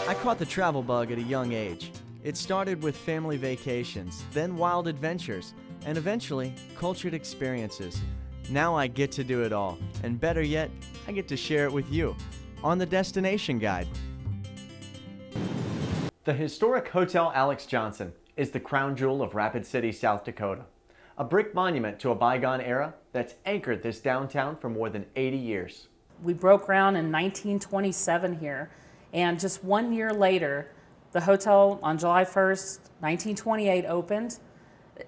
I caught the travel bug at a young age. It started with family vacations, then wild adventures, and eventually cultured experiences. Now I get to do it all, and better yet, I get to share it with you on the Destination Guide. The historic Hotel Alex Johnson is the crown jewel of Rapid City, South Dakota. A brick monument to a bygone era that's anchored this downtown for more than 80 years. We broke ground in 1927 here, and just 1 year later, the hotel on July 1st, 1928 opened.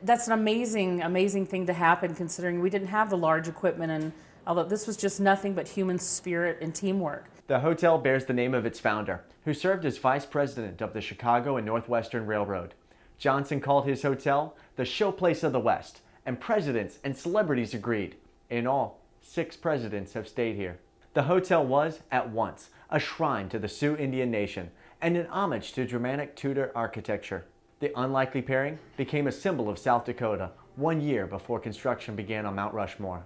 That's an amazing thing to happen considering we didn't have the large equipment, and although this was just nothing but human spirit and teamwork. The hotel bears the name of its founder, who served as vice president of the Chicago and Northwestern Railroad. Johnson called his hotel the showplace of the West, and presidents and celebrities agreed. In all, 6 presidents have stayed here. The hotel was, at once, a shrine to the Sioux Indian Nation and an homage to Germanic Tudor architecture. The unlikely pairing became a symbol of South Dakota 1 year before construction began on Mount Rushmore.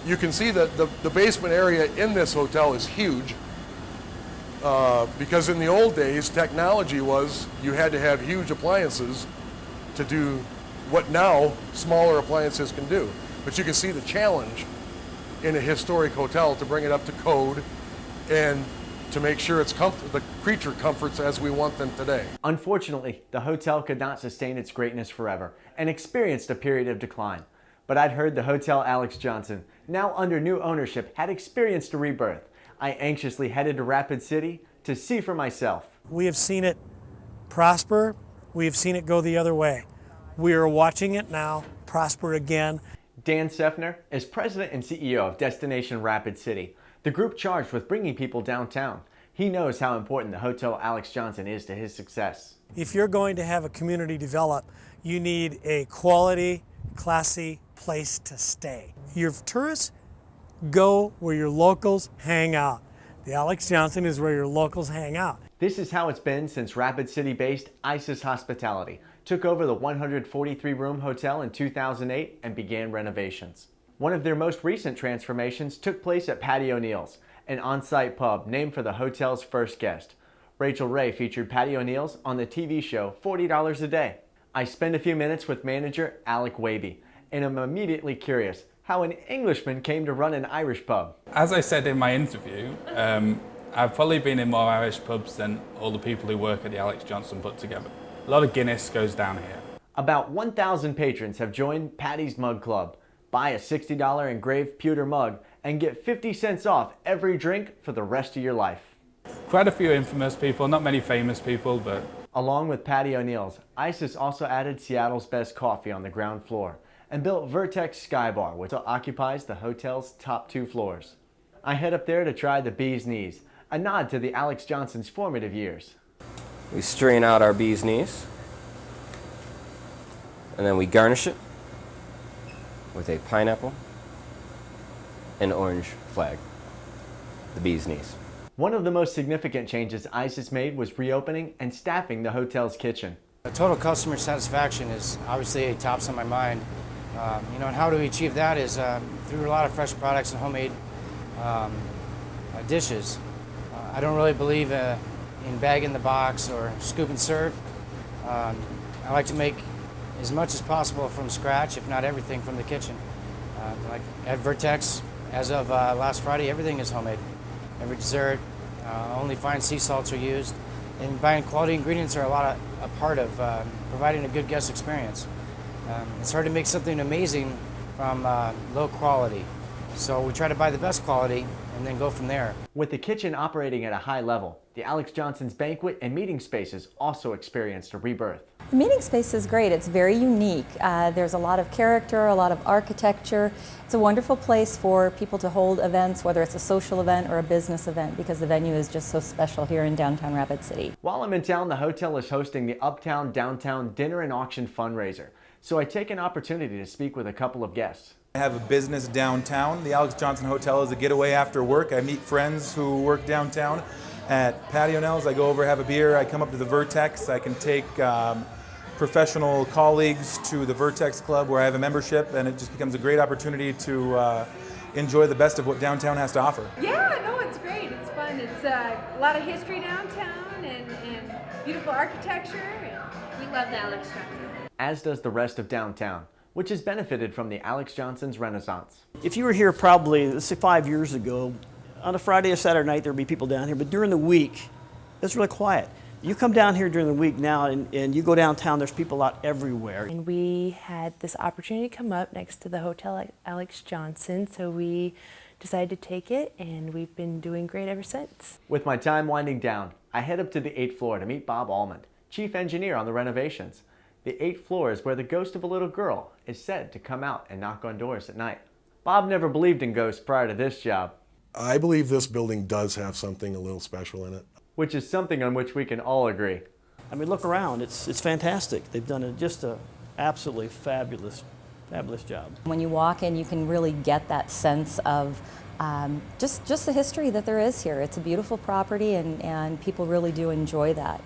You can see that the basement area in this hotel is huge because in the old days, technology was you had to have huge appliances to do what now smaller appliances can do. But you can see the challenge in a historic hotel to bring it up to code and to make sure it's the creature comforts as we want them today. Unfortunately, the hotel could not sustain its greatness forever and experienced a period of decline. But I'd heard the Hotel Alex Johnson, now under new ownership, had experienced a rebirth. I anxiously headed to Rapid City to see for myself. We have seen it prosper. We have seen it go the other way. We are watching it now prosper again. Dan Seffner is president and CEO of Destination Rapid City, the group charged with bringing people downtown. He knows how important the Hotel Alex Johnson is to his success. If you're going to have a community develop, you need a quality, classy place to stay. Your tourists go where your locals hang out. The Alex Johnson is where your locals hang out. This is how it's been since Rapid City-based ISIS Hospitality took over the 143-room hotel in 2008 and began renovations. One of their most recent transformations took place at Patty O'Neill's, an on-site pub named for the hotel's first guest. Rachel Ray featured Patty O'Neill's on the TV show $40 a Day. I spend a few minutes with manager Alec Waby, and I'm immediately curious how an Englishman came to run an Irish pub. As I said in my interview, I've probably been in more Irish pubs than all the people who work at the Alex Johnson put together. A lot of Guinness goes down here. About 1,000 patrons have joined Patty's Mug Club. Buy a $60 engraved pewter mug and get 50 cents off every drink for the rest of your life. Quite a few infamous people, not many famous people, but... Along with Patty O'Neill's, ISIS also added Seattle's Best Coffee on the ground floor and built Vertex Sky Bar, which occupies the hotel's top 2 floors. I head up there to try the bee's knees, a nod to the Alex Johnson's formative years. We strain out our bee's knees, and then we garnish it with a pineapple and orange flag, the bee's knees. One of the most significant changes ISIS made was reopening and staffing the hotel's kitchen. The total customer satisfaction is obviously tops on my mind. And how do we achieve that is through a lot of fresh products and homemade dishes. I don't really believe in bag in the box or scoop and serve. I like to make as much as possible from scratch, if not everything from the kitchen. Like at Vertex, as of last Friday, everything is homemade. Every dessert, only fine sea salts are used. And buying quality ingredients are a part of providing a good guest experience. It's hard to make something amazing from low quality. So we try to buy the best quality and then go from there. With the kitchen operating at a high level, the Alex Johnson's banquet and meeting spaces also experienced a rebirth. The meeting space is great. It's very unique. There's a lot of character, a lot of architecture. It's a wonderful place for people to hold events, whether it's a social event or a business event, because the venue is just so special here in downtown Rapid City. While I'm in town, the hotel is hosting the Uptown Downtown Dinner and Auction fundraiser, so I take an opportunity to speak with a couple of guests. I have a business downtown. The Alex Johnson Hotel is a getaway after work. I meet friends who work downtown. At Patty O'Neill's, I go over, have a beer, I come up to the Vertex. I can take professional colleagues to the Vertex Club where I have a membership, and it just becomes a great opportunity to enjoy the best of what downtown has to offer. Yeah, no, it's great. It's fun. It's It's a lot of history downtown and beautiful architecture, and we love the Alex Johnson. As does the rest of downtown, which has benefited from the Alex Johnson's renaissance. If you were here probably, let's say 5 years ago, on a Friday or Saturday night there'd be people down here, but during the week, it's really quiet. You come down here during the week now and you go downtown, there's people out everywhere. And we had this opportunity come up next to the Hotel Alex Johnson, so we decided to take it, and we've been doing great ever since. With my time winding down, I head up to the 8th floor to meet Bob Almond, chief engineer on the renovations. The 8th floor is where the ghost of a little girl is said to come out and knock on doors at night. Bob never believed in ghosts prior to this job. I believe this building does have something a little special in it. Which is something on which we can all agree. I mean, look around, it's fantastic. They've done just an absolutely fabulous job. When you walk in, you can really get that sense of just the history that there is here. It's a beautiful property, and people really do enjoy that.